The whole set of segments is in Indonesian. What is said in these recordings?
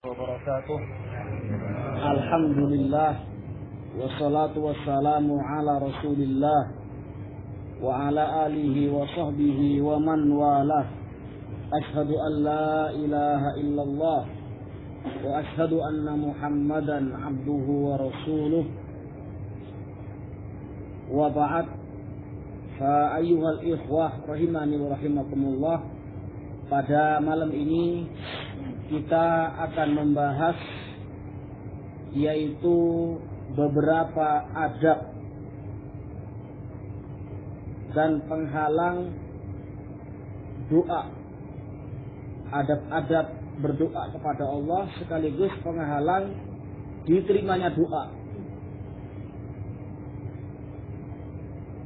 wabarakatuh. Alhamdulillah wassalatu wassalamu ala Rasulillah wa ala alihi wa sahbihi wa man walah. Ashhadu an la ilaha illallah wa ashhadu anna Muhammadan abduhu wa rasuluh. Wa ba'd. Fa ayyuhal ikhwah rahimani wa rahimakumullah. Pada malam ini kita akan membahas yaitu beberapa adab dan penghalang doa. Adab-adab berdoa kepada Allah sekaligus penghalang diterimanya doa.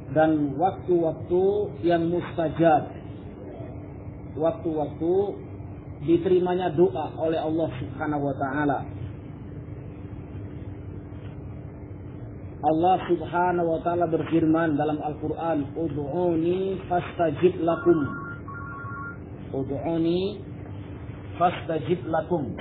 Dan waktu-waktu yang mustajab, waktu-waktu diterimanya doa oleh Allah Subhanahu wa taala. Allah Subhanahu wa taala berfirman dalam Al-Qur'an, "Ud'uni fastajib lakum." Ud'uni fastajib lakum.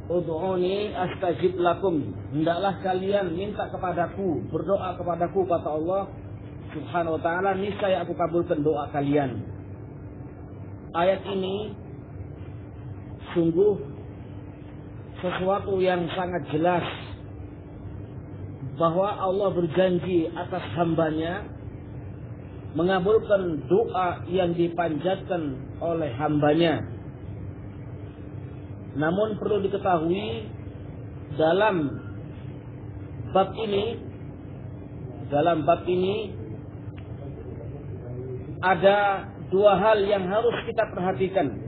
Ud'uni astajib lakum. Hendaklah kalian minta kepadaku, berdoa kepadaku, kata Allah Subhanahu wa taala, niscaya aku kabulkan doa kalian. Ayat ini sungguh sesuatu yang sangat jelas bahwa Allah berjanji atas hambanya mengabulkan doa yang dipanjatkan oleh hambanya. Namun perlu diketahui dalam bab ini ada dua hal yang harus kita perhatikan.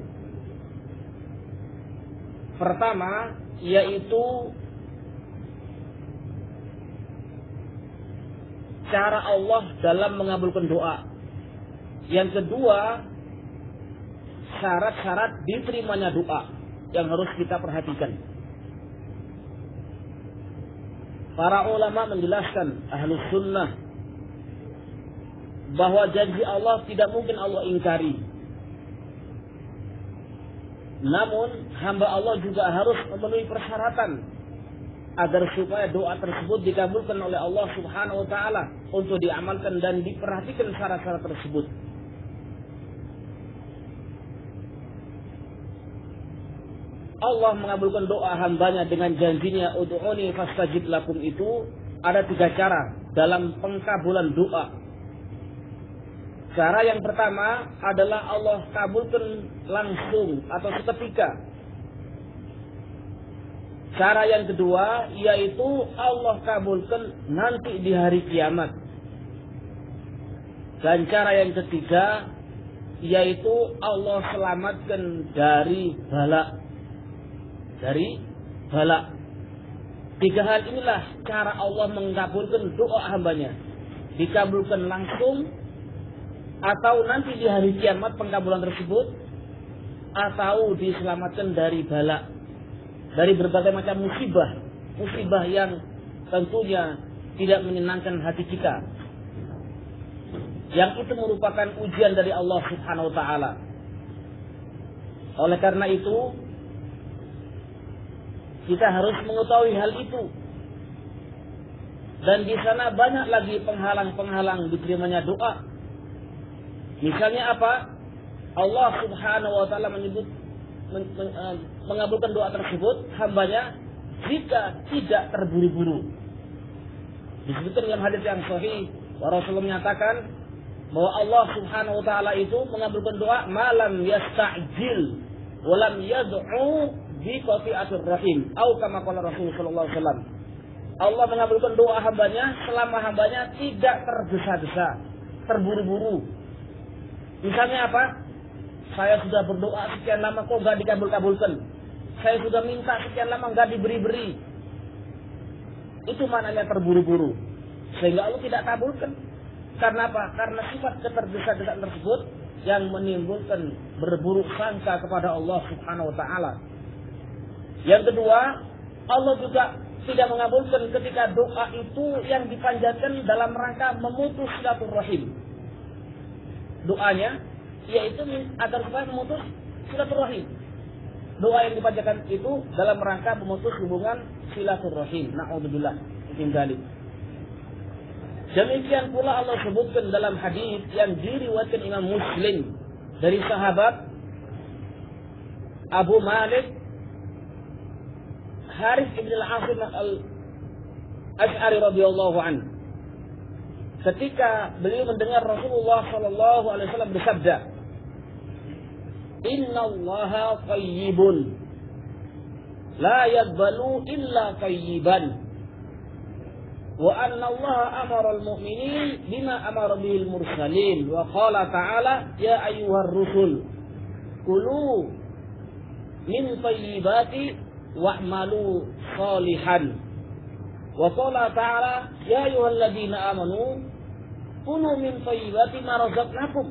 Pertama, yaitu cara Allah dalam mengabulkan doa. Yang kedua, syarat-syarat diterimanya doa yang harus kita perhatikan. Para ulama menjelaskan, Ahlus Sunnah, bahwa janji Allah tidak mungkin Allah ingkari. Namun hamba Allah juga harus memenuhi persyaratan agar supaya doa tersebut dikabulkan oleh Allah Subhanahu wa taala untuk diamalkan dan diperhatikan syarat-syarat tersebut. Allah mengabulkan doa hambanya dengan janjinya ud'uni fastajib lakum itu ada tiga cara dalam pengkabulan doa. Cara yang pertama adalah Allah kabulkan langsung atau seketika. Cara yang kedua yaitu Allah kabulkan nanti di hari kiamat. Dan cara yang ketiga yaitu Allah selamatkan dari bala. Tiga hal inilah cara Allah mengabulkan doa hambanya. Dikabulkan langsung, atau nanti di hari kiamat pengkabulan tersebut, atau diselamatkan dari bala, dari berbagai macam musibah yang tentunya tidak menyenangkan hati kita, yang itu merupakan ujian dari Allah Subhanahu wa taala. Oleh karena itu kita harus mengetahui hal itu. Dan di sana banyak lagi penghalang-penghalang diterimanya doa. Misalnya apa? Allah Subhanahu wa taala menyebut mengabulkan doa tersebut hambanya jika tidak terburu-buru. Disebutkan dalam hadis yang sahih, Rasulullah menyatakan bahwa Allah Subhanahu wa taala itu mengabulkan doa malam yasta'jil wa lam yad'u bi qati'atir rahim atau kama qala Rasulullah sallallahu alaihi wasallam. Allah mengabulkan doa hambanya selama hambanya tidak tergesa-gesa, terburu-buru. Misalnya apa? Saya sudah berdoa sekian lama kok enggak dikabul-kabulkan. Saya sudah minta sekian lama enggak diberi-beri. Itu maknanya terburu-buru. Sehingga Allah tidak kabulkan. Karena apa? Karena sifat ketergesa-gesaan tersebut yang menimbulkan berburuk sangka kepada Allah Subhanahu wa taala. Yang kedua, Allah juga tidak mengabulkan ketika doa itu yang dipanjatkan dalam rangka memutus silaturahim. Doanya yaitu agar supaya memutus silaturahim. Doa yang dipanjatkan itu dalam rangka memutus hubungan silaturahim. Na'udzubillah min dzalik. Demikian pula Allah sebutkan dalam hadis yang diriwayatkan Imam Muslim dari sahabat Abu Malik Harith ibn al-Asim al-Ash'ari radhiyallahu anhu. Ketika beliau mendengar Rasulullah sallallahu alaihi wasallam bersabda, "Innallaha thayyibun la yaqbalu illa thayyiban." Wa anna Allah amara al-mu'minin bima amara bihi al-mursalin wa qala ta'ala ya ayyuhar rusul kulu min thayyibati wa'malu salihan wa qala ta'ala ya ayyuhalladzina amanu kulu min thayyibati ma razaqnakum.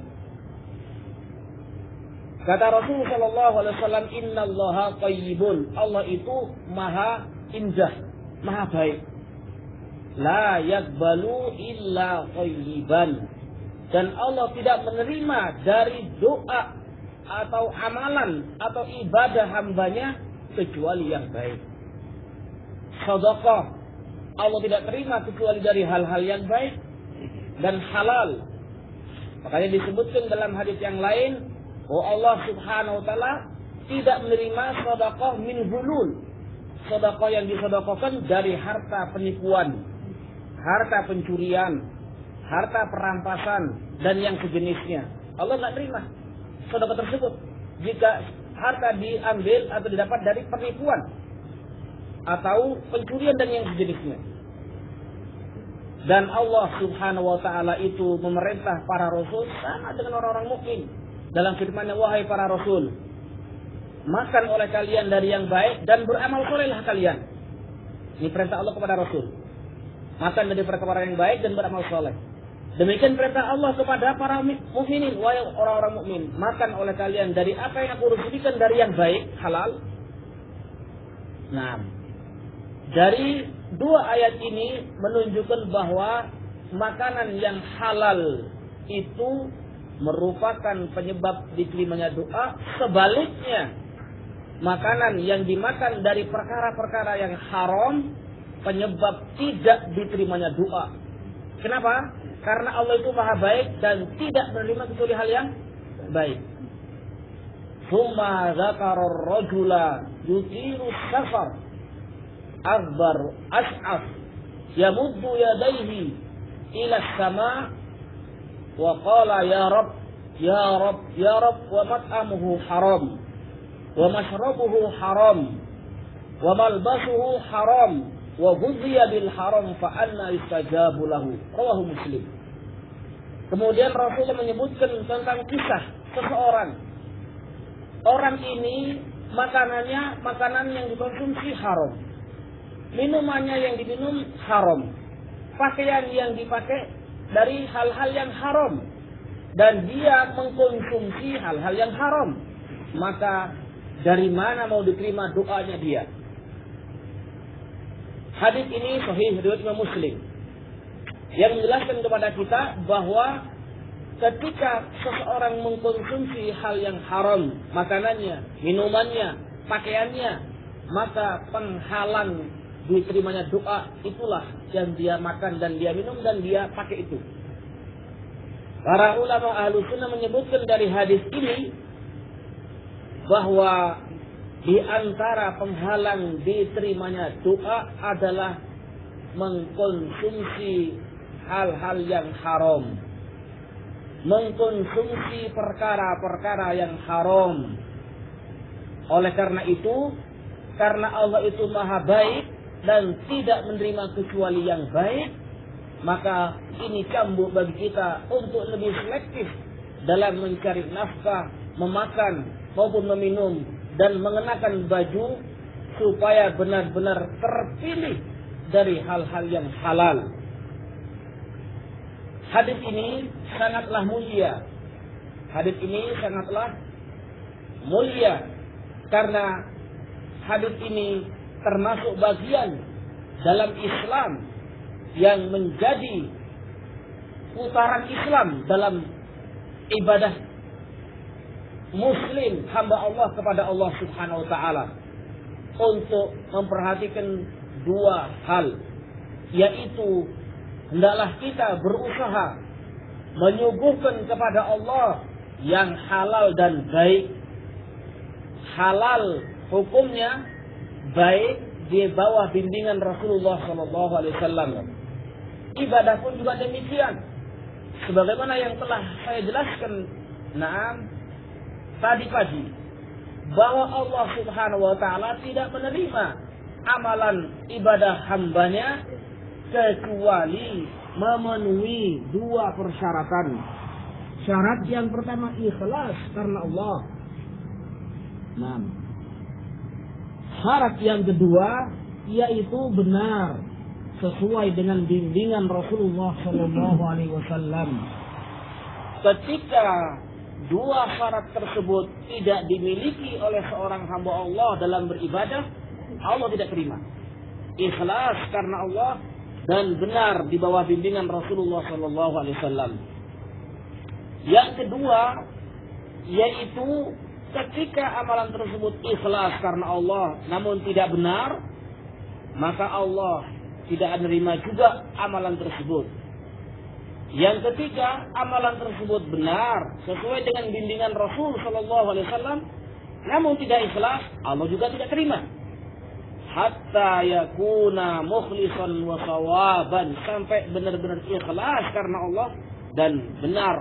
Kata Rasul sallallahu alaihi wasallam, innallaha thayyibun, Allah itu maha indah, maha baik. La yaqbalu illa thayyiban, dan Allah tidak menerima dari doa atau amalan atau ibadah hambanya kecuali yang baik. Sedekah Allah tidak terima kecuali dari hal-hal yang baik dan halal. Makanya disebutkan dalam hadis yang lain bahwa Allah Subhanahu wa taala tidak menerima sedekah min hulul, sedekah yang disedekahkan dari harta penipuan, harta pencurian, harta perampasan, dan yang sejenisnya. Allah nggak terima sedekah tersebut jika harta diambil atau didapat dari penipuan atau pencurian dan yang sejenisnya. Dan Allah Subhanahu wa taala itu memerintah para rasul sama dengan orang-orang mukmin dalam firman-Nya, wahai para rasul, makan oleh kalian dari yang baik dan beramal solehlah kalian. Ini perintah Allah kepada rasul. Makan dari perkara yang baik dan beramal soleh. Demikian perintah Allah kepada para mukminin, wahai orang-orang mukmin, makan oleh kalian dari apa yang aku rizkikan dari yang baik, halal. Nah, dari dua ayat ini menunjukkan bahwa makanan yang halal itu merupakan penyebab diterimanya doa. Sebaliknya, makanan yang dimakan dari perkara-perkara yang haram penyebab tidak diterimanya doa. Kenapa? Karena Allah itu maha baik dan tidak menerima kecuali hal yang baik. Tsumma dzakara ar-rajula yutiru safar akbar as'af yamuddu yadayhi ila as-sama' wa qala ya rab ya rab ya rab wa mat'amuhu haram wa mashrabuhu haram wa malbasuhu haram wa ghudhiya bil haram fa anna istajabu lahu. Rawahu Muslim. Kemudian Rasulullah menyebutkan tentang kisah seseorang. Orang ini makanannya makanan yang dikonsumsi haram. Minumannya yang diminum haram. Pakaian yang dipakai dari hal-hal yang haram. Dan dia mengkonsumsi hal-hal yang haram. Maka dari mana mau diterima doanya dia? Hadis ini sahih riwayat Imam Muslim yang menjelaskan kepada kita bahwa ketika seseorang mengkonsumsi hal yang haram, makanannya, minumannya, pakaiannya, maka penghalang diterimanya doa itulah yang dia makan dan dia minum dan dia pakai itu. Para ulama ahlu sunnah menyebutkan dari hadis ini bahwa di antara penghalang diterimanya doa adalah mengkonsumsi hal-hal yang haram. Mengkonsumsi perkara-perkara yang haram. Oleh karena itu, karena Allah itu maha baik dan tidak menerima kecuali yang baik, maka ini cambuk bagi kita untuk lebih selektif dalam mencari nafkah, memakan maupun meminum dan mengenakan baju supaya benar-benar terpilih dari hal-hal yang halal. Hadis ini sangatlah mulia Hadis ini sangatlah mulia karena hadis ini termasuk bagian dalam Islam yang menjadi putaran Islam dalam ibadah Muslim hamba Allah kepada Allah Subhanahu wa taala untuk memperhatikan dua hal, yaitu hendaklah kita berusaha menyuguhkan kepada Allah yang halal dan baik. Halal hukumnya baik di bawah bimbingan Rasulullah SAW. Ibadah pun juga demikian. Sebagaimana yang telah saya jelaskan tadi pagi, bahwa Allah Subhanahu wa taala tidak menerima amalan ibadah hambanya kecuali memenuhi dua persyaratan. Syarat yang pertama ikhlas karena Allah. Syarat yang kedua yaitu benar sesuai dengan bimbingan Rasulullah SAW. Ketika dua syarat tersebut tidak dimiliki oleh seorang hamba Allah dalam beribadah, Allah tidak terima. Ikhlas karena Allah dan benar di bawah bimbingan Rasulullah SAW. Yang kedua yaitu ketika amalan tersebut ikhlas karena Allah namun tidak benar, maka Allah tidak menerima juga amalan tersebut. Yang ketiga, amalan tersebut benar sesuai dengan bimbingan Rasul SAW namun tidak ikhlas, Allah juga tidak terima. Hatta yakuna mukhlisan wa sawaban, sampai benar-benar ikhlas karena Allah dan benar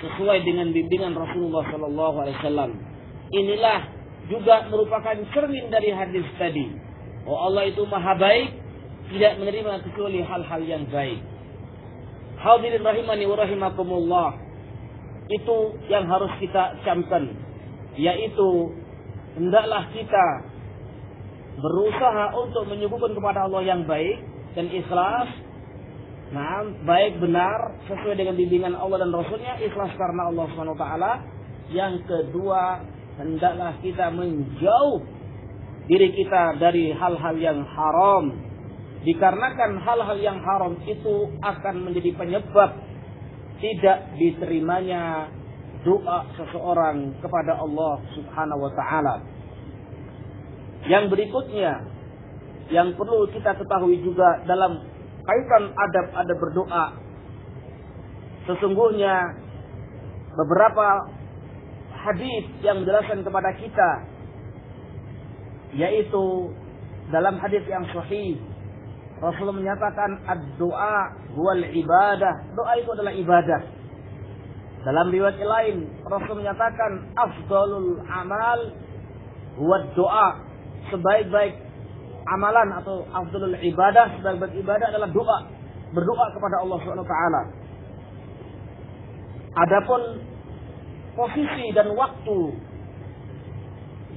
sesuai dengan bimbingan Rasulullah SAW. Inilah juga merupakan cermin dari hadis tadi. Oh, Allah itu maha baik, tidak menerima kecuali hal-hal yang baik. Hadirin rahimani wa rahimakumullah, itu yang harus kita camkan, yaitu hendaklah kita berusaha untuk menyuguhkan kepada Allah yang baik dan ikhlas. Baik benar sesuai dengan bimbingan Allah dan Rasulnya, ikhlas karena Allah Subhanahu wa taala. Yang kedua, hendaklah kita menjauh diri kita dari hal-hal yang haram, dikarenakan hal-hal yang haram itu akan menjadi penyebab tidak diterimanya doa seseorang kepada Allah Subhanahu wa taala. Yang berikutnya yang perlu kita ketahui juga dalam kaitan adab-adab berdoa, sesungguhnya beberapa hadis yang menjelaskan kepada kita, yaitu dalam hadis yang sahih Rasulullah menyatakan ad-doa huwal ibadah, doa itu adalah ibadah. Dalam riwayat lain Rasul menyatakan afdalul amal huwad doa, sebaik-baik amalan atau afdalul ibadah, sebaik-baik ibadah adalah doa, berdoa kepada Allah Subhanahu wa taala. Adapun posisi dan waktu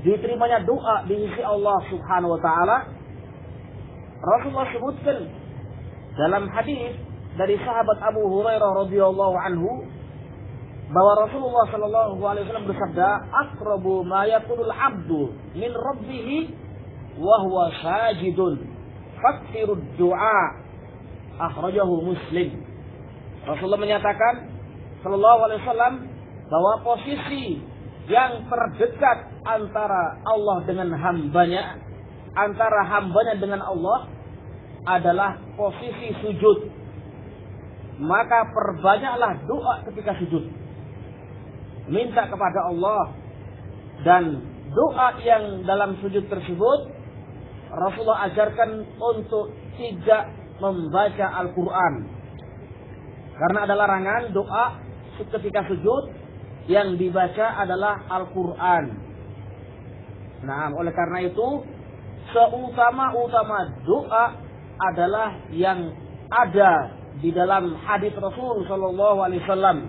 diterimanya doa di sisi Allah Subhanahu wa taala, Rasulullah sebutkan dalam hadis dari sahabat Abu Hurairah radhiyallahu anhu bahwa Rasulullah sallallahu alaihi wasallam bersabda, "Aqrabu ma yakunul 'abdu min rabbih wa huwa sajidun fakthirud du'a." Akhrajahu Muslim. Rasulullah menyatakan sallallahu alaihi wasallam bahwa posisi yang terdekat antara Allah dengan hambanya, antara hambanya dengan Allah adalah posisi sujud. Maka perbanyaklah doa ketika sujud, minta kepada Allah. Dan doa yang dalam sujud tersebut Rasulullah ajarkan untuk tidak membaca Al-Quran, karena ada larangan doa ketika sujud yang dibaca adalah Al-Quran. Oleh karena itu seutama-utama doa adalah yang ada di dalam hadis Rasul sallallahu alaihi wasallam.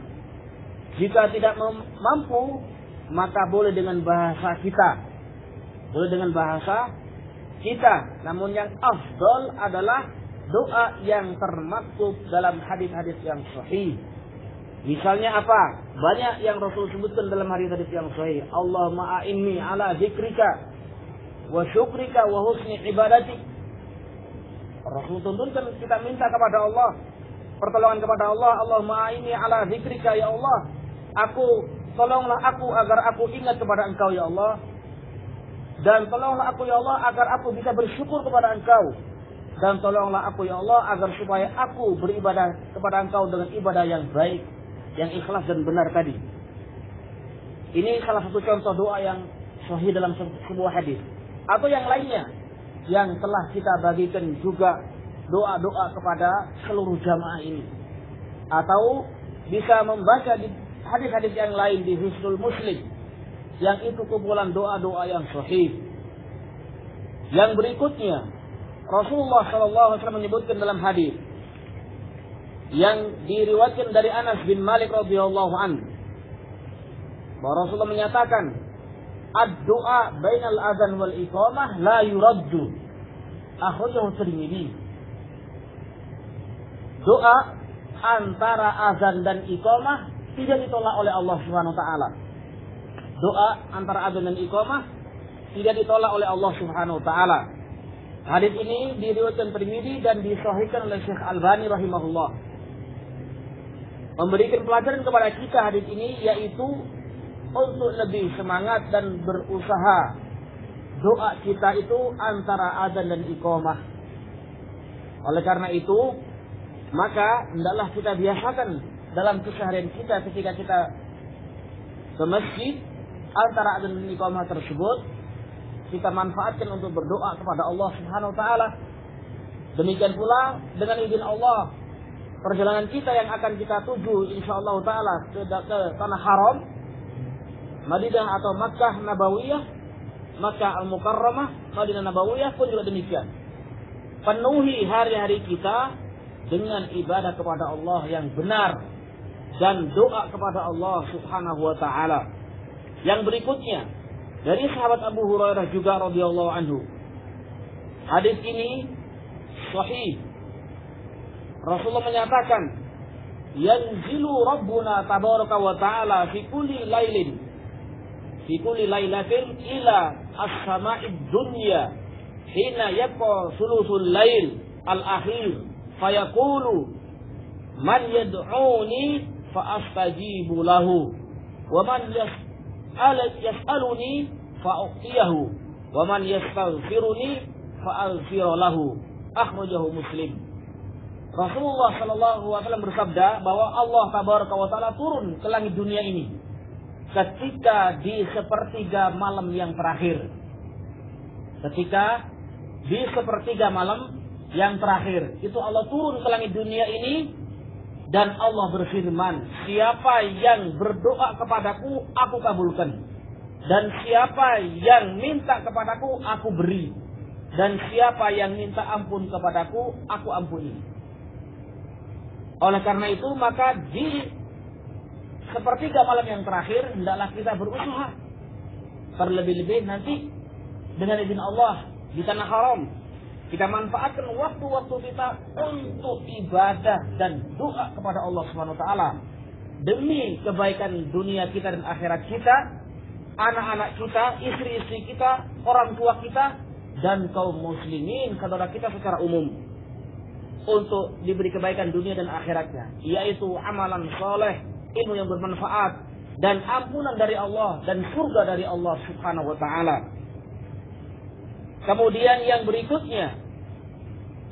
Jika tidak mampu, maka boleh dengan bahasa kita. Boleh dengan bahasa kita. Namun yang afdal adalah doa yang termaktub dalam hadis-hadis yang sahih. Misalnya apa? Banyak yang Rasul sebutkan dalam hadis-hadis yang sahih. Allahumma a'inni ala zikrika wa syukrika wa husni ibadatik. Rasul tuntunkan kita minta kepada Allah pertolongan kepada Allah. Allahumma a'inni ala zikrika, ya Allah, tolonglah aku agar aku ingat kepada Engkau, ya Allah. Dan tolonglah aku, ya Allah, agar aku bisa bersyukur kepada Engkau. Dan tolonglah aku, ya Allah, agar supaya aku beribadah kepada Engkau dengan ibadah yang baik, yang ikhlas dan benar tadi. Ini salah satu contoh doa yang sahih dalam sebuah hadis. Atau yang lainnya yang telah kita bagikan juga doa-doa kepada seluruh jamaah ini. Atau bisa membaca di hadis-hadis yang lain di Hisnul Muslim, yang itu kumpulan doa-doa yang sahih. Yang berikutnya, Rasulullah SAW menyebutkan dalam hadis yang diriwayatkan dari Anas bin Malik radhiyallahu anhu, bahwa Rasulullah menyatakan, ad-du'a bainal adzan wal iqamah la yuraddu, akhrajahu Tirmidzi. Doa antara azan dan iqamah tidak ditolak oleh Allah Subhanahu wa taala. Doa antara azan dan iqamah tidak ditolak oleh Allah Subhanahu wa taala. Hadis ini diriwayatkan Tirmidzi dan disahihkan oleh Syekh Albani rahimahullah. Memberikan pelajaran kepada kita hadis ini, yaitu untuk lebih semangat dan berusaha doa kita itu antara azan dan iqamah. Oleh karena itu, maka hendaklah kita biasakan dalam keseharian kita ketika kita ke masjid, antara azan dan iqamah tersebut kita manfaatkan untuk berdoa kepada Allah Subhanahu wa taala. Demikian pula dengan izin Allah, perjalanan kita yang akan kita tuju insyaallah taala ke tanah haram, Madinah atau Makkah Nabawiyah, Makkah Al-Mukarramah, Madinah Nabawiyah pun juga demikian. Penuhi hari-hari kita dengan ibadah kepada Allah yang benar dan doa kepada Allah Subhanahu wa taala. Yang berikutnya dari sahabat Abu Hurairah juga radhiyallahu anhu. Hadis ini sahih. Rasulullah menyatakan, yanzilu Rabbuna tabaraka wa ta'ala fi kulli lailatin ila as-sama'id dunya hina yabqa thuluthul lail al-akhir fayaqulu man yad'uni fa astajibu lahu wa man yas'aluni fa u'tiyahu wa man yastaghfiruni fa aghfir lahu. Akhrajahu Muslim. Rasulullah sallallahu alaihi wasallam bersabda bahwa Allah tabaraka wa taala turun ke langit dunia ini ketika di sepertiga malam yang terakhir. Ketika di sepertiga malam yang terakhir itu Allah turun ke langit dunia ini, dan Allah berfirman, siapa yang berdoa kepadaku aku kabulkan, dan siapa yang minta kepadaku aku beri, dan siapa yang minta ampun kepadaku aku ampuni. Oleh karena itu, maka di sepertiga malam yang terakhir hendaklah kita berusaha, terlebih-lebih nanti dengan izin Allah di tanah haram, kita manfaatkan waktu-waktu kita untuk ibadah dan doa kepada Allah Subhanahu wa taala demi kebaikan dunia kita dan akhirat kita, anak-anak kita, istri-istri kita, orang tua kita, dan kaum muslimin saudara kita secara umum, untuk diberi kebaikan dunia dan akhiratnya, yaitu amalan soleh, ilmu yang bermanfaat, dan ampunan dari Allah dan surga dari Allah Subhanahu wa taala. Kemudian yang berikutnya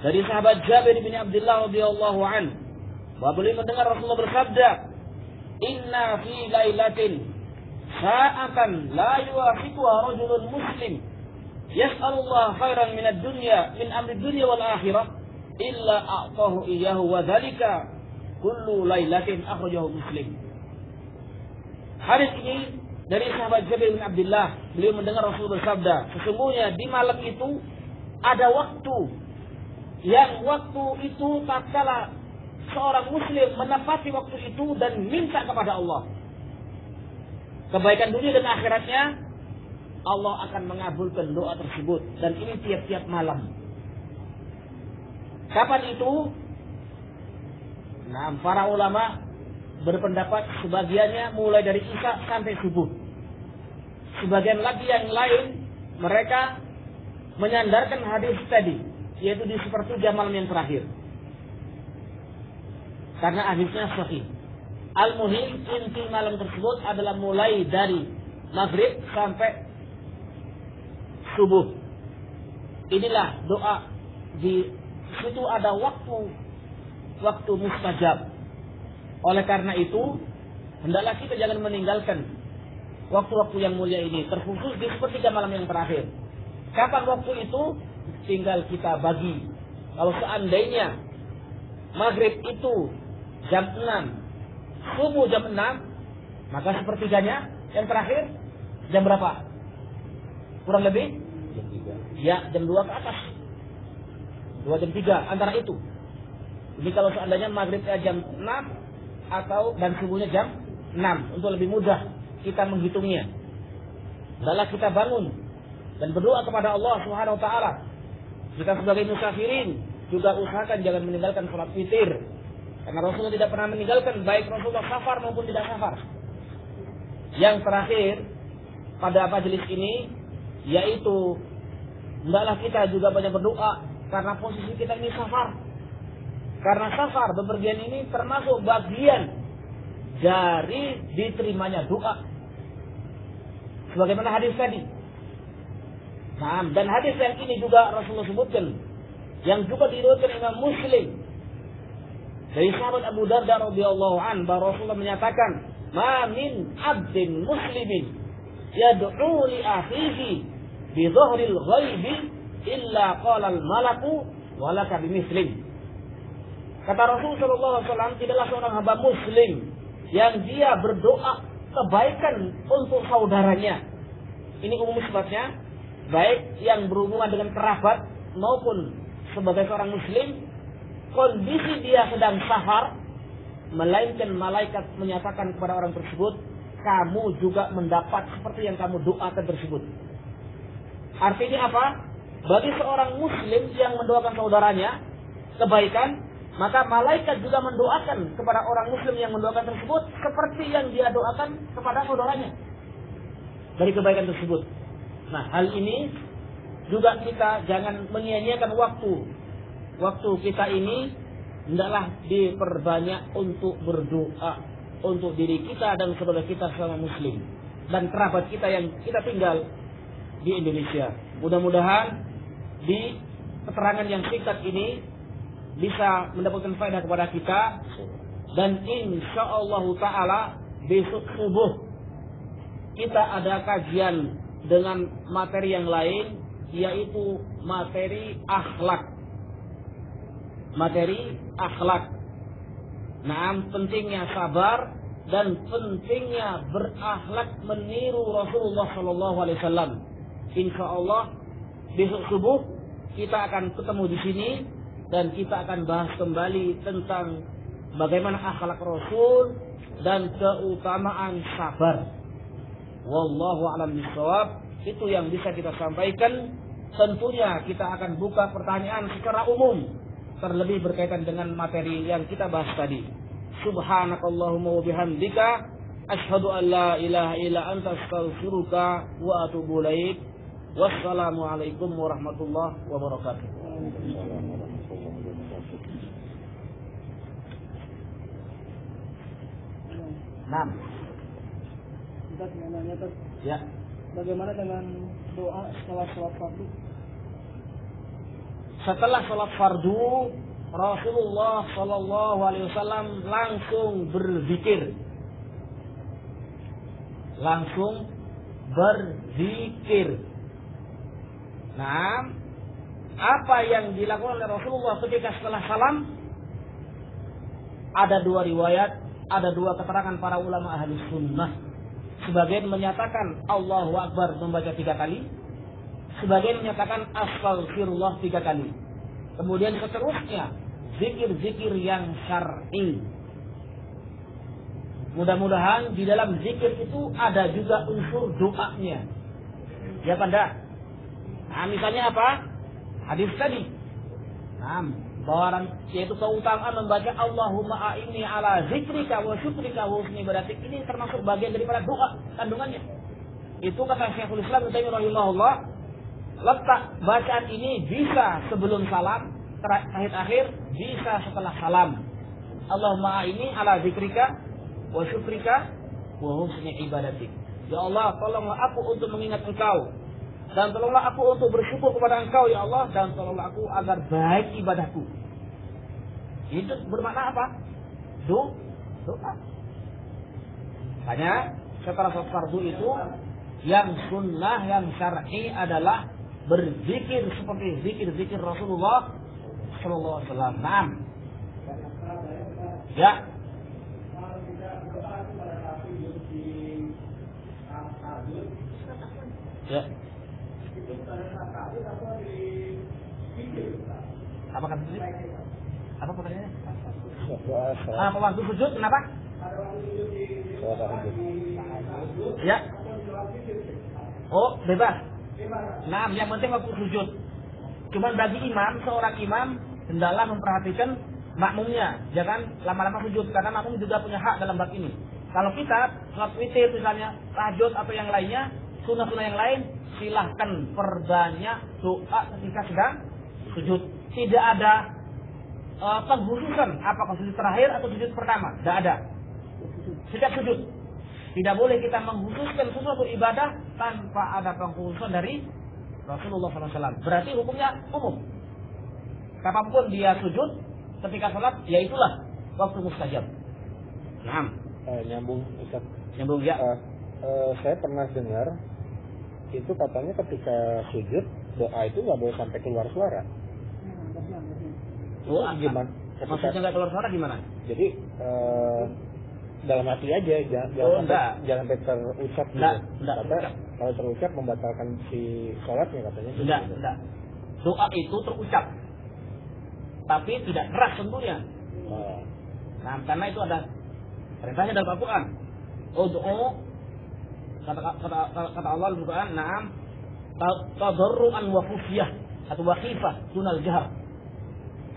dari sahabat Jabir bin Abdullah radhiyallahu anhu, bahwa beliau mendengar Rasulullah bersabda, inna fi lailatin sa'atan la yuwafiquha rajulun muslim yas'alullah khairan min ad-dunya min amri dunya wal akhirah illa a'tahu iyyahu wa dzalika kullu lailatin. Akhrajahu Muslim. Hadis ini dari sahabat Jabir bin Abdullah, beliau mendengar Rasul bersabda, sesungguhnya di malam itu ada waktu yang waktu itu tatkala seorang muslim menepati waktu itu dan minta kepada Allah kebaikan dunia dan akhiratnya, Allah akan mengabulkan doa tersebut, dan ini tiap-tiap malam. Kapan itu? Nah, para ulama berpendapat sebagiannya mulai dari isya sampai subuh. Sebagian lagi yang lain mereka menyandarkan hadis tadi, yaitu di sepertiga malam yang terakhir. Karena hadisnya sahih. Al-muhim, inti malam tersebut adalah mulai dari maghrib sampai subuh. Inilah doa, di situ ada waktu mustajab. Oleh karena itu, hendaklah kita jangan meninggalkan waktu-waktu yang mulia ini, terkhusus di sepertiga malam yang terakhir. Kapan waktu itu? Tinggal kita bagi. Kalau seandainya maghrib itu jam 6, subuh jam 6, maka sepertiganya yang terakhir jam berapa? Kurang lebih? Jam 3. Ya, jam 2 ke atas. 2 jam 3, antara itu. Jadi kalau seandainya maghribnya jam 6 dan subuhnya jam 6, untuk lebih mudah kita menghitungnya. Adalah kita bangun dan berdoa kepada Allah Subhanahu wa taala. Kita sebagai musafirin juga usahakan jangan meninggalkan salat witir. Karena Rasulullah tidak pernah meninggalkan, baik Rasulullah safar maupun tidak safar. Yang terakhir pada majelis ini, yaitu hendaklah kita juga banyak berdoa karena posisi kita ini safar. Karena safar, bepergian ini termasuk bagian dari diterimanya doa. Sebagaimana hadis tadi. Nah, dan hadis yang ini juga Rasulullah sebutkan, yang juga diriwayatkan Imam Muslim dari sahabat Abu Darda radhiyallahu an, bahwa Rasulullah menyatakan, "Ma min 'abdin muslimin yad'u li akhihi bi dhahril ghaibi illa qala al-malaku wa laka bimislim." Kata Rasulullah sallallahu alaihi wasallam, tidaklah seorang hamba muslim yang dia berdoa kebaikan untuk saudaranya. Ini umum sifatnya, baik yang berhubungan dengan kerabat maupun sebagai seorang muslim, kondisi dia sedang safar, melainkan malaikat menyatakan kepada orang tersebut, kamu juga mendapat seperti yang kamu doakan tersebut. Artinya apa? Bagi seorang muslim yang mendoakan saudaranya kebaikan, maka malaikat juga mendoakan kepada orang muslim yang mendoakan tersebut seperti yang dia doakan kepada saudaranya dari kebaikan tersebut. Nah, hal ini juga kita jangan menyia-nyiakan waktu. Waktu kita ini hendaklah diperbanyak untuk berdoa untuk diri kita dan saudara kita sama muslim dan kerabat kita yang kita tinggal di Indonesia. Mudah-mudahan di keterangan yang singkat ini bisa mendapatkan faedah kepada kita, dan insyaallah taala besok subuh kita ada kajian dengan materi yang lain, yaitu materi akhlak. Materi akhlak. Nah, pentingnya sabar dan pentingnya berakhlak meniru Rasulullah sallallahu alaihi wasallam. Insyaallah besok subuh kita akan ketemu di sini dan kita akan bahas kembali tentang bagaimana akhlak Rasul dan keutamaan sabar. Wallahu a'lam bishawab. Itu yang bisa kita sampaikan. Tentunya kita akan buka pertanyaan secara umum, terlebih berkaitan dengan materi yang kita bahas tadi. Subhanakallahumma wa bihamdika asyhadu an la ilaha illa anta astaghfiruka wa atubu ilaik. Wassalamualaikum warahmatullahi wabarakatuh. Nah, kita nanya ya. Bagaimana dengan doa setelah sholat fardu? Setelah sholat fardu, Rasulullah Shallallahu Alaihi Wasallam langsung berzikir, Nah, apa yang dilakukan oleh Rasulullah ketika setelah salam? Ada dua riwayat, ada dua keterangan para ulama ahli sunnah. Sebagian menyatakan Allahu Akbar membaca 3 kali, sebagian menyatakan Astaghfirullah 3 kali. Kemudian seterusnya zikir-zikir yang syar'i. Mudah-mudahan di dalam zikir itu ada juga unsur doanya. Ya, Anda. Nah, misalnya apa? Hadis tadi. Nah, yaitu keutamaan membaca Allahumma a'inni ala zikrika wa syukrika wa husni ibadatik. Ini termasuk bagian daripada doa kandungannya. Itu kata Syekhul Islam Ibnu Taimiyah rahimahullah, letak bacaan ini bisa sebelum salam, akhir bisa setelah salam. Allahumma a'inni ala zikrika wa syukrika wa husni ibadatik. Ya Allah, tolonglah aku untuk mengingat Engkau, dan tolonglah aku untuk bersyukur kepada Engkau ya Allah, dan tolonglah aku agar baik ibadahku. Itu bermakna apa? Doa. Hanya setelah sholat fardu itu yang sunnah, yang syar'i adalah berzikir seperti zikir Rasulullah sallallahu alaihi wasallam. Naam. Ya. Ya. Apa kata tadi? Apa pertanyaannya? Apa waktu sujud? Kenapa? Ya. Oh, bebas. Nah, yang penting waktu sujud. Cuman bagi imam, seorang imam hendaklah memperhatikan makmumnya, jangan lama-lama sujud, karena makmum juga punya hak dalam bab ini. Kalau kita sholat witir misalnya, tahajud atau yang lainnya, sunnah-sunnah yang lain, silahkan perbanyak doa ketika sedang sujud. Tidak ada pengkhususan apakah sujud terakhir atau sujud pertama, tidak ada. Setiap sujud tidak boleh kita mengkhususkan sesuatu ibadah tanpa ada pengkhususan dari Rasulullah SAW. Berarti hukumnya umum. Kapanpun dia sujud ketika sholat, ya itulah waktu mustajab. Nah, nyambung Ustaz. Nyambung ya. Saya pernah dengar itu katanya ketika sujud doa itu nggak boleh sampai keluar suara. Doa gimana? Maksudnya nggak keluar suara gimana? Jadi dalam hati aja, jangan sampai terucap gitu. Kata kalau terucap membatalkan si sholatnya katanya. Enggak. Doa itu terucap, tapi tidak keras tentunya. Nah, karena itu ada perintahnya dalam Al-Quran. Doa kata Allah dalam Al-Quran, na'am tadarruan wa khufyah atau khifah dunal jahr.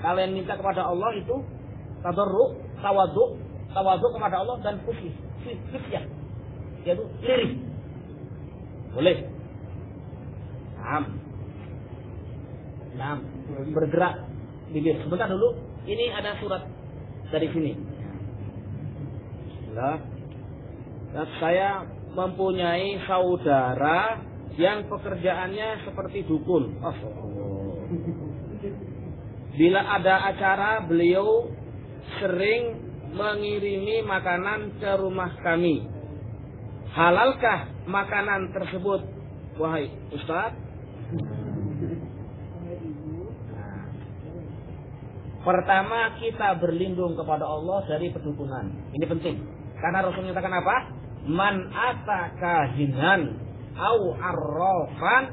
Kalian minta kepada Allah itu tadarru, tawadhu kepada Allah dan khufyah, yaitu lirih. Boleh. Naam. Bergerak bibir. Sebentar dulu. Ini ada surat dari sini. Bismillah. Dan saya mempunyai saudara yang pekerjaannya seperti dukun. Bila ada acara, beliau sering mengirimi makanan ke rumah kami. Halalkah makanan tersebut, wahai Ustaz? Pertama, kita berlindung kepada Allah dari perdukunan. Ini penting. Karena Rasul menyatakan apa? Man ataka hinan au arrafan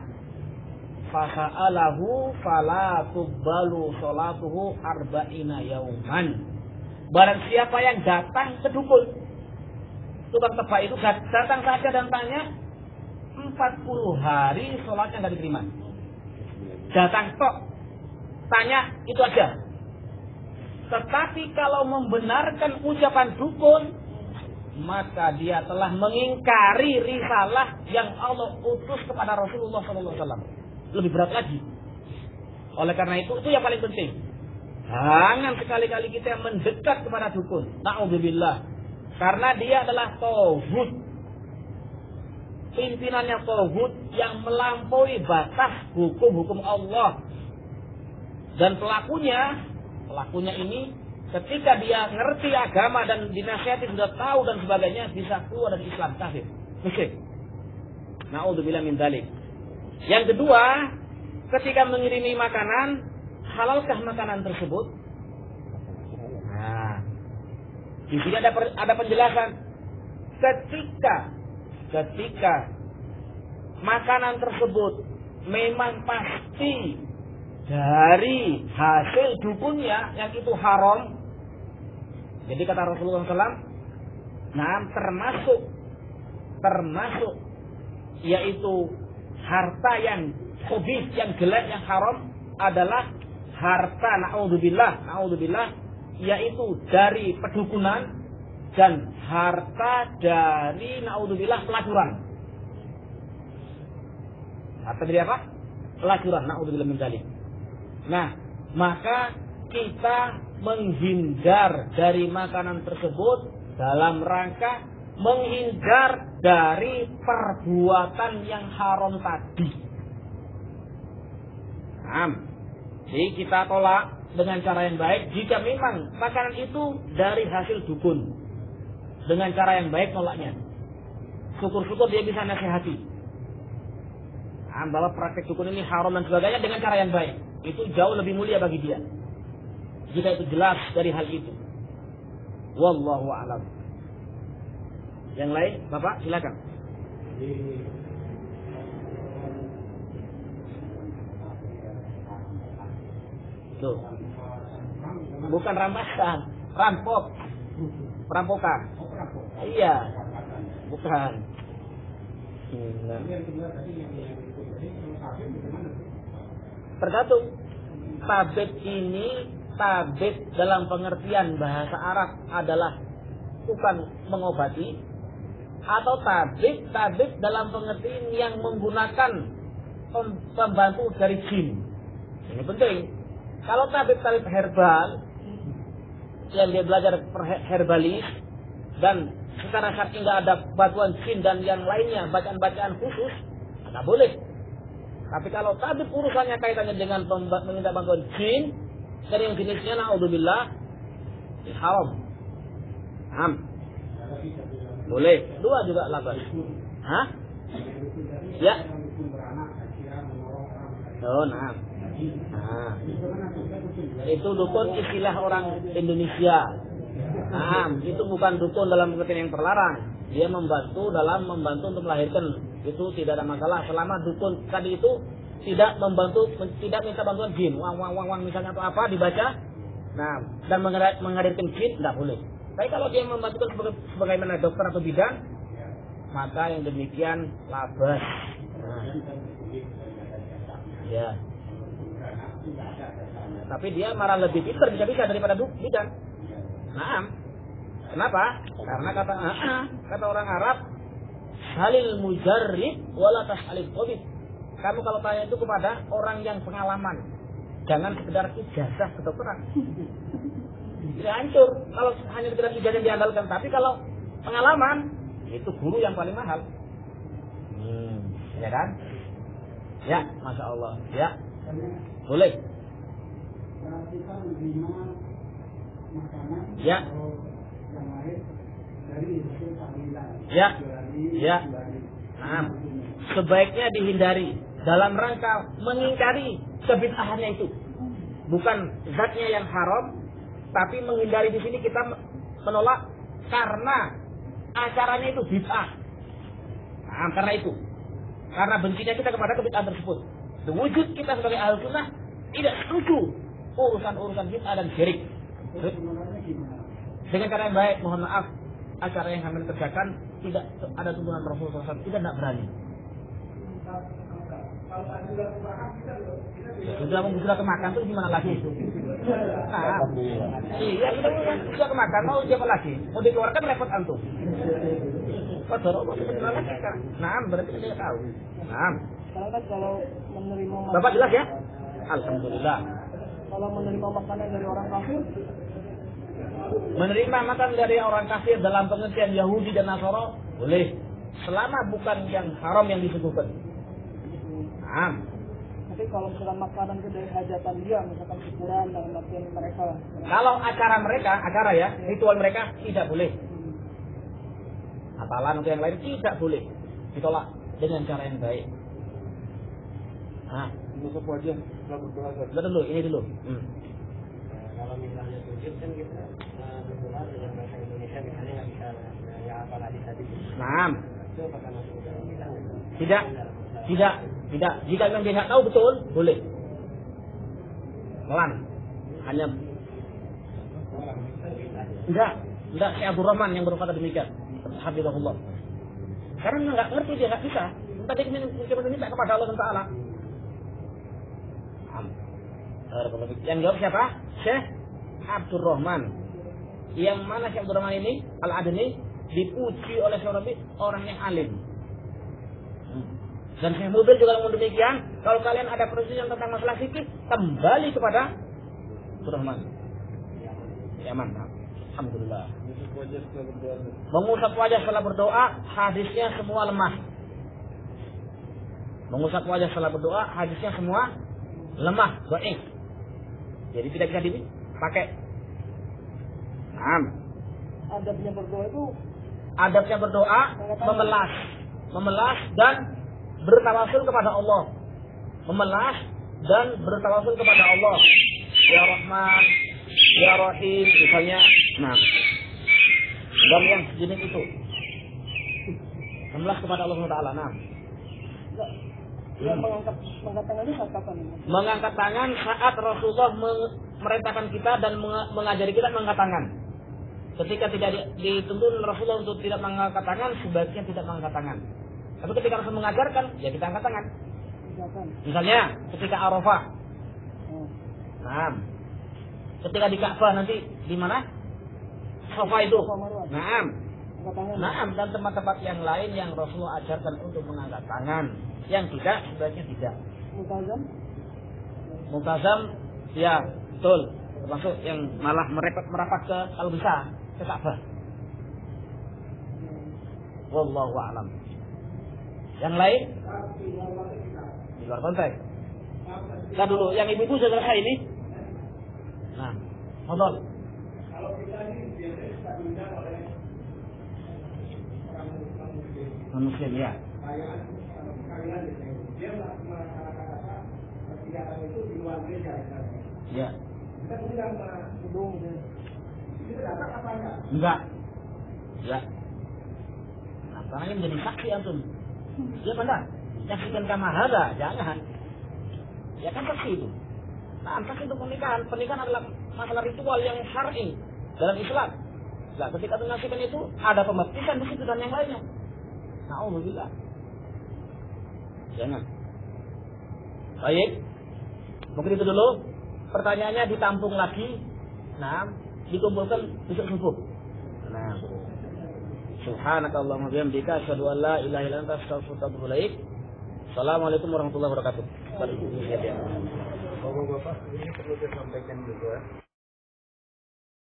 fasa'alahu fala tubbalu sholatuhu arba'ina yauman. Barang siapa yang datang ke dukun, tukang tebak itu datang saja dan tanya, 40 hari sholatnya nggak diterima. Datang tok, tanya itu aja. Tetapi kalau membenarkan ucapan dukun, maka dia telah mengingkari risalah yang Allah utus kepada Rasulullah SAW. Lebih berat lagi. Oleh karena itu yang paling penting. Jangan sekali-kali kita mendekat kepada dukun. Na'udzubillah. Karena dia adalah tauhid. Pimpinannya tauhid yang melampaui batas hukum-hukum Allah. Dan pelakunya ini ketika dia ngerti agama dan dinasihati sudah tahu dan sebagainya, bisa keluar dari Islam, kafir, musyrik. Na'udzubillah min dzalik. Yang kedua, ketika mengirimi makanan, halalkah makanan tersebut? Nah, di sini ada penjelasan. Ketika makanan tersebut memang pasti dari hasil dukunnya yang itu haram. Jadi kata Rasulullah SAW, nah termasuk yaitu harta yang khabith, yang jelek, yang haram adalah harta naudzubillah yaitu dari pedukunan dan harta dari naudzubillah pelacuran. Harta dari apa? Pelacuran, naudzubillah min dzalik. Nah, maka kita menghindar dari makanan tersebut dalam rangka menghindar dari perbuatan yang haram tadi. Jadi kita tolak dengan cara yang baik jika memang makanan itu dari hasil dukun. Dengan cara yang baik nolaknya. Syukur-syukur dia bisa nasihati. Bahwa praktek dukun ini haram dan sebagainya dengan cara yang baik. Itu jauh lebih mulia bagi dia. Jika itu jelas dari hal itu. Wallahu a'lam. Yang lain, Bapak silakan. Tuh. Bukan rampasan, perampokan. Iya. Bukan. Tergantung. Tabib ini, tabib dalam pengertian bahasa Arab adalah bukan mengobati, atau tabib dalam pengertian yang menggunakan pembantu dari jin. Ini penting. Kalau tabib herbal yang dia belajar herbalis dan secara syar'i nggak ada bantuan jin dan yang lainnya bacaan-bacaan khusus, nggak boleh. Tapi kalau tabib urusannya kaitannya dengan meminta bantuan jin dari yang jenisnya naudzubillah haram. Boleh. Dua juga labas. Hah? Ya. Oh, nah. Itu dukun istilah orang Indonesia. Itu bukan dukun dalam pengertian yang terlarang. Dia membantu untuk melahirkan. Itu tidak ada masalah selama dukun tadi itu tidak minta bantuan jin. Wang misalnya atau apa dibaca. Nah, dan menghadirkan jin tidak boleh. Tapi kalau dia membantu sebagaimana dokter atau bidan, maka yang demikian labas. Ya. Tapi dia malah lebih pintar bisa daripada bidan. Kenapa? Karena kata orang Arab, halil mujarrib wala tas'alil tabib. Kamu kalau tanya itu kepada orang yang pengalaman, jangan sekedar ijazah kedokteran. Jadi hancur kalau hanya sekedar ijazah yang diandalkan. Tapi kalau pengalaman, itu guru yang paling mahal. Ya kan? Ya, Masya Allah. Ya, boleh. Ya. Ya. Sebaiknya dihindari dalam rangka mengingkari kebid'ahannya itu. Bukan zatnya yang haram, tapi menghindari di sini kita menolak karena acaranya itu bid'ah. Karena itu. Karena bencinya kita kepada kebid'ahan tersebut. Wujud kita sebagai ahli sunnah tidak setuju urusan bid'ah dan syirik. Dengan cara yang baik, mohon maaf, acara yang kami kerjakan tidak ada tuntunan Rasulullah SAW, kita tidak berani. Sudah kemakan tuh gimana lagi? Iya, sudah kemakan, mau siapa lagi? Mau dikeluarkan repot antum. Berarti saya tahu. Kalau menerima Bapak jelas ya? Alhamdulillah. Kalau menerima makanan dari orang kafir, menerima makanan dari orang kafir dalam pengertian Yahudi dan Nasara boleh, selama bukan yang haram yang disuguhkan. Tapi kalau misalkan makanan itu dari hajatan dia, misalkan syukuran dan latihan mereka. Kalau acara ya, ritual mereka tidak boleh. Atalan atau yang lain tidak boleh. Ditolak dengan cara yang baik. Tutup wajah, dulu, ini dulu. Kalau misalnya sujud kan kita berdoa dengan bahasa Indonesia misalnya nggak bisa ya apa hadis tadi. Itu apakah masuk dalam kita? Tidak. Jika memang dia nggak tahu betul, boleh. Pelan. Hanya enggak Syekh Abdul Rahman yang berkata demikian. Hafizahullah. Karena nggak ngerti dia nggak bisa. Tadi kita minta kepada Allah Taala. Yang jawab siapa? Syekh Abdurrahman. Yang mana Syekh Abdurrahman ini Al-Adni dipuji oleh Syarabi orang yang alim. Dan Syekh Mubil juga ngomong demikian. Kalau kalian ada perselisihan tentang masalah fikih, kembali kepada Abdurrahman. Yaman. Alhamdulillah. Mengusap wajah setelah berdoa, hadisnya semua lemah. Mengusap wajah setelah berdoa, hadisnya semua lemah, dhaif. Jadi tidak bisa dipakai. Adabnya berdoa itu? Adabnya berdoa memelas dan bertawasul kepada Allah. Memelas dan bertawasul kepada Allah. Ya Rahman, Ya Rahim, misalnya. Nah, dan yang sejenis itu. Memelas kepada Allah Taala. Nah. Mengangkat tangan itu saat kapan? Mengangkat tangan saat Rasulullah merintahkan kita dan mengajari kita mengangkat tangan. Ketika tidak dituntun Rasulullah untuk tidak mengangkat tangan, sebaiknya tidak mengangkat tangan. Tapi ketika Rasul mengajarkan, ya kita angkat tangan. Misalnya ketika Arafah. Nah, ketika di Ka'bah nanti di mana? Safa itu. Nah, dan tempat-tempat yang lain yang Rasulullah ajarkan untuk mengangkat tangan. Yang tidak, sebaiknya tidak. Multazam, ya betul. Termasuk yang malah merapat ke kalau bisa ke Ka'bah. Wallahu a'lam. Yang lain? Di luar konteks. Kita dulu, yang ibu-ibu sudah selesai ini. Nah, nonton. Kalau kita ini biasanya kita diundang oleh orang muslim ya. Dia melaksanakan apa? Kegiatan itu di luar gereja. Ya. Kita undang gedung. Itu datang apa enggak? Enggak. Ya. Nah, makanya menjadi saksi antum. Ya benar. Saksikan kamahada, jangan. Ya kan saksi itu. Nah, saksi untuk pernikahan. Pernikahan adalah masalah ritual yang syar'i dalam Islam. Nah, ketika menyaksikan itu ada pembaptisan di situ dan yang lainnya. Na'udzubillah. Jangan. Baik. Mungkin itu dulu. Pertanyaannya ditampung lagi. Nah, dikumpulkan besok subuh. Nah. Subhanakallahumma bihamdika asyhadu an la ilaha illa anta astaghfiruka wa atubu ilaik. Assalamualaikum warahmatullahi wabarakatuh. Bapak-bapak, ini perlu disampaikan juga.